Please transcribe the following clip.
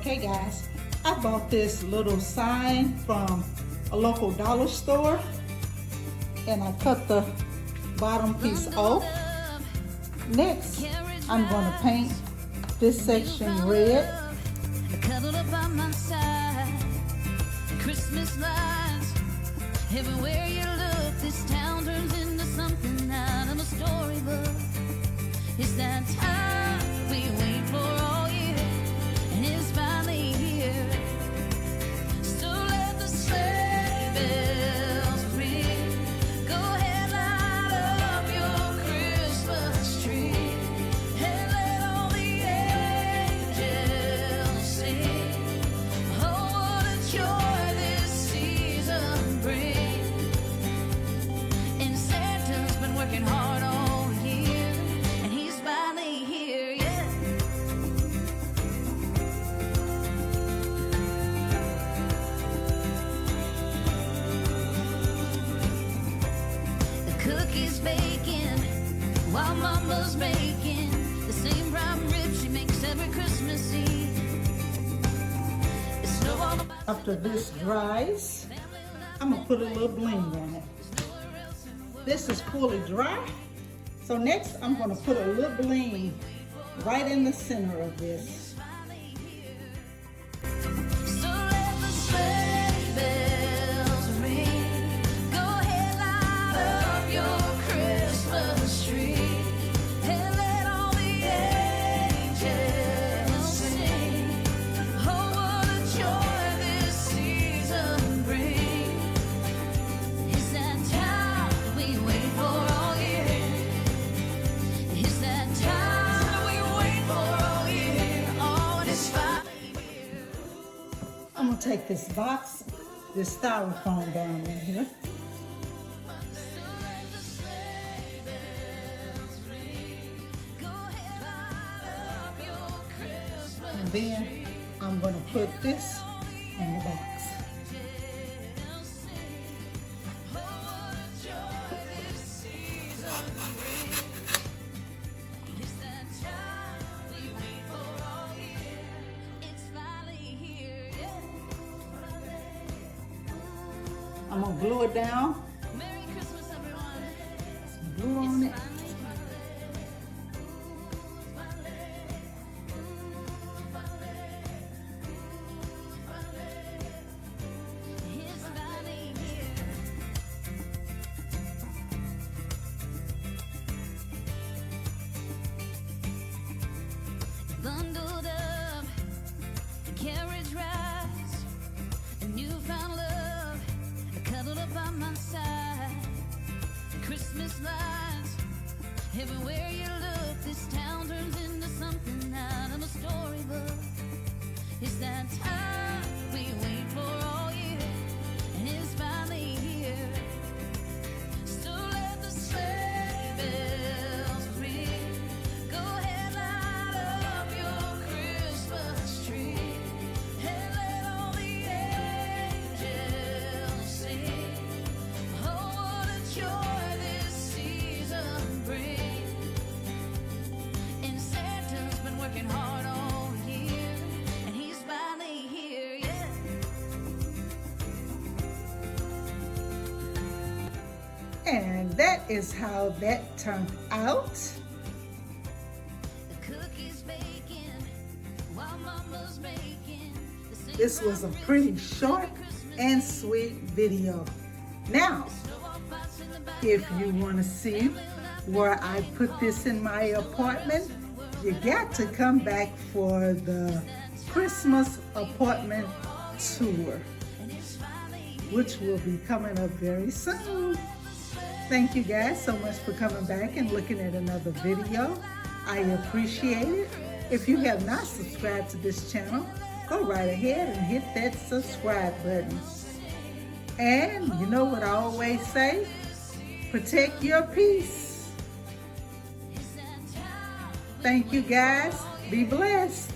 Okay guys, I bought this little sign from a local dollar store and I cut the bottom piece off. Next, I'm going to paint this section red. Cuddled up by my side, Christmas lights everywhere you look. This town turns into something out of a storybook. It's that time we wait for all year, and it's finally here. So let the sleigh bells ring. Go ahead, light up your Christmas tree, and let all the angels sing. Oh, what a joy this season brings. And Santa's been working hard all year, and he's finally here, yeah. The cookies baking while Mama's making the same prime rib she makes every Christmas Eve. It's snow all about After this dries, I'm going to put a little bling on it. This is fully dry. So next, I'm going to put a little bling right in the center of this. So let the sleigh bells ring. Go ahead, light up your Christmas tree, and let all the angels sing. Oh, what a joy this season brings. It's that time we wait for all year. It's that time we wait for all year. Oh, and it's finally here. I'm going to take this box, this styrofoam down in here. And then I'm going to put this in the box. I'm going to glue it down. Merry Christmas, everyone. Some glue on it. It's finally here. Bundled up, the carriage rides, a newfound love, cuddled up by my side. Christmas lights everywhere you look. This town turns into something out of a storybook. It's that time we wait for all year, and it's finally here. So let the sleigh bells ring. Go ahead, light up your Christmas tree, and let all the angels sing. Oh, what a joy this season brings. And Santa's been working hard all year, and he's finally here, yeah. And that is how that turned out. The cookies baking while Mama's making the same This was a pretty short and sweet video. Now, if you want to see where I put this in my apartment, you got to come back for the Christmas apartment tour, which will be coming up very soon. Thank you guys so much for coming back and looking at another video. I appreciate it. If you have not subscribed to this channel, go right ahead and hit that subscribe button. And you know what I always say? Protect your peace. Thank you guys. Be blessed.